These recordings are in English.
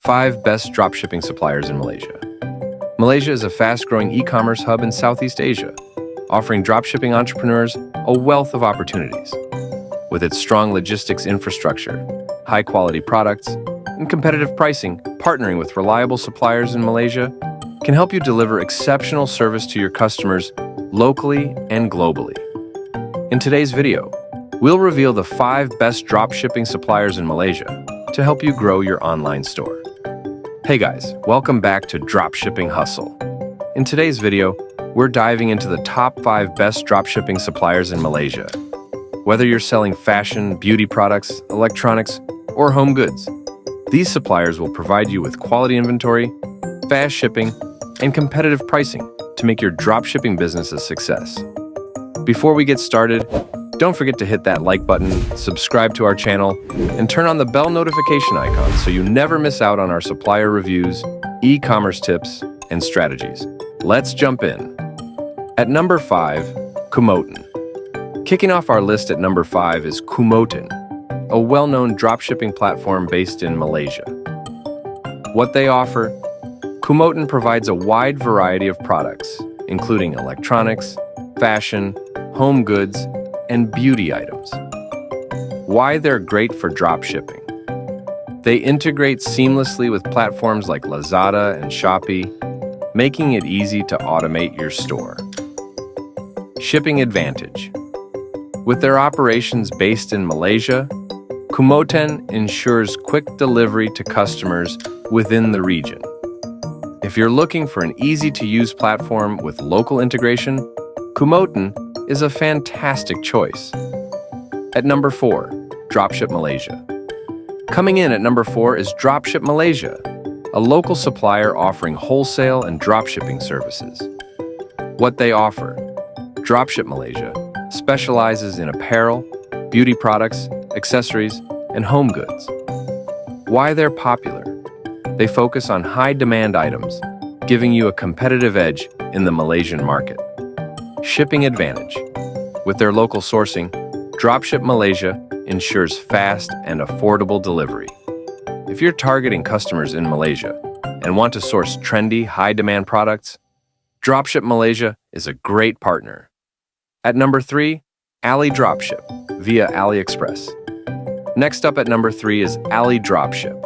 5 Best Dropshipping Suppliers in Malaysia. Malaysia is a fast-growing e-commerce hub in Southeast Asia, offering dropshipping entrepreneurs a wealth of opportunities. With its strong logistics infrastructure, high-quality products, and competitive pricing, partnering with reliable suppliers in Malaysia can help you deliver exceptional service to your customers locally and globally. In today's video, we'll reveal the 5 best dropshipping suppliers in Malaysia to help you grow your online store. Hey guys, welcome back to Dropshipping Hustle. In today's video, we're diving into the top 5 best dropshipping suppliers in Malaysia. Whether you're selling fashion, beauty products, electronics, or home goods, these suppliers will provide you with quality inventory, fast shipping, and competitive pricing to make your dropshipping business a success. Before we get started, don't forget to hit that like button, subscribe to our channel, and turn on the bell notification icon so you never miss out on our supplier reviews, e-commerce tips, and strategies. Let's jump in. At number 5, Kumotan. Kicking off our list at number 5 is Kumotan, a well-known dropshipping platform based in Malaysia. What they offer? Kumotan provides a wide variety of products, including electronics, fashion, home goods, and beauty items. Why they're great for dropshipping. They integrate seamlessly with platforms like Lazada and Shopee, making it easy to automate your store. Shipping advantage. With their operations based in Malaysia, Kumotan ensures quick delivery to customers within the region. If you're looking for an easy-to-use platform with local integration, Kumotan is a fantastic choice. At number 4, Dropship Malaysia. Coming in at number 4 is Dropship Malaysia, a local supplier offering wholesale and dropshipping services. What they offer? Dropship Malaysia specializes in apparel, beauty products, accessories, and home goods. Why they're popular? They focus on high-demand items, giving you a competitive edge in the Malaysian market. Shipping advantage. With their local sourcing, Dropship Malaysia ensures fast and affordable delivery. If you're targeting customers in Malaysia and want to source trendy, high-demand products, Dropship Malaysia is a great partner. At number 3, Ali Dropship via AliExpress. Next up at number 3 is Ali Dropship,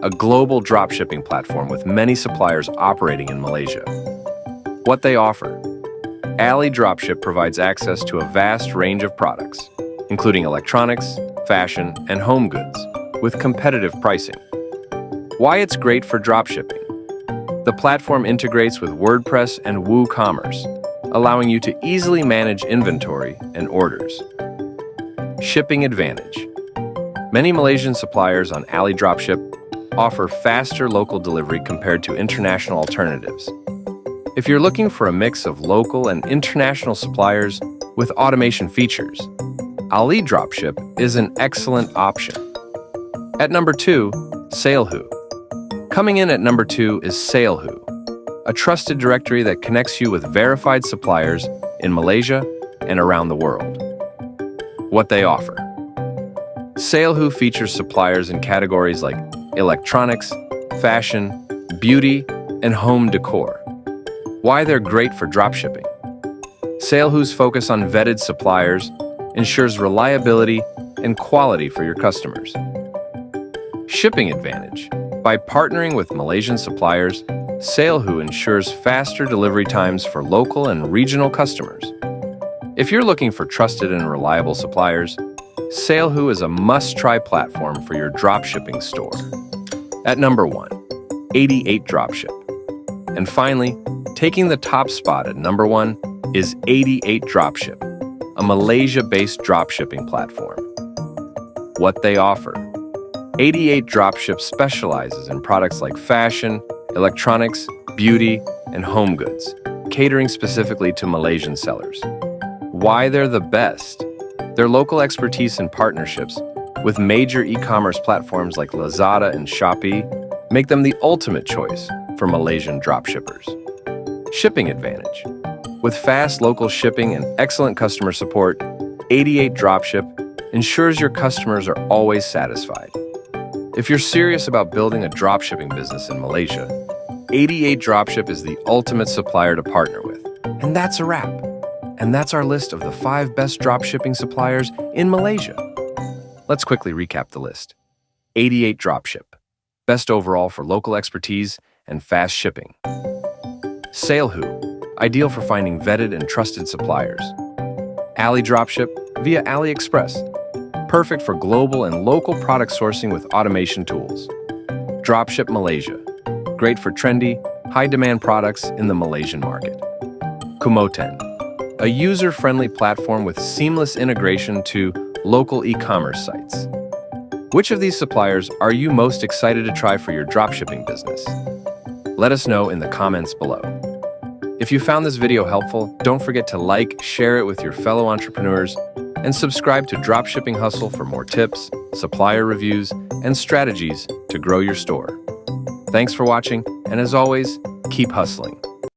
a global dropshipping platform with many suppliers operating in Malaysia. What they offer? Ali Dropship provides access to a vast range of products, including electronics, fashion, and home goods, with competitive pricing. Why it's great for dropshipping? The platform integrates with WordPress and WooCommerce, allowing you to easily manage inventory and orders. Shipping advantage. Many Malaysian suppliers on Ali Dropship offer faster local delivery compared to international alternatives. If you're looking for a mix of local and international suppliers with automation features, Ali Dropship is an excellent option. At number 2, Salehu. Coming in at number 2 is Salehu, a trusted directory that connects you with verified suppliers in Malaysia and around the world. What they offer. Salehu features suppliers in categories like electronics, fashion, beauty, and home decor. Why they're great for dropshipping. Salehu's focus on vetted suppliers ensures reliability and quality for your customers. Shipping advantage. By partnering with Malaysian suppliers, Salehu ensures faster delivery times for local and regional customers. If you're looking for trusted and reliable suppliers, Salehu is a must-try platform for your dropshipping store. At number 1, 88 Dropship. And finally, taking the top spot at number 1 is 88 Dropship, a Malaysia-based dropshipping platform. What they offer. 88 Dropship specializes in products like fashion, electronics, beauty, and home goods, catering specifically to Malaysian sellers. Why they're the best? Their local expertise and partnerships with major e-commerce platforms like Lazada and Shopee make them the ultimate choice for Malaysian dropshippers. Shipping advantage. With fast local shipping and excellent customer support, 88 Dropship ensures your customers are always satisfied. If you're serious about building a dropshipping business in Malaysia, 88 Dropship is the ultimate supplier to partner with. And that's a wrap. And that's our list of the 5 best dropshipping suppliers in Malaysia. Let's quickly recap the list. 88 Dropship, best overall for local expertise and fast shipping. Salehu, ideal for finding vetted and trusted suppliers. Ali Dropship via AliExpress, perfect for global and local product sourcing with automation tools. Dropship Malaysia, great for trendy, high-demand products in the Malaysian market. Kumoten, a user-friendly platform with seamless integration to local e-commerce sites. Which of these suppliers are you most excited to try for your dropshipping business? Let us know in the comments below. If you found this video helpful, don't forget to like, share it with your fellow entrepreneurs, and subscribe to Dropshipping Hustle for more tips, supplier reviews, and strategies to grow your store. Thanks for watching, and as always, keep hustling.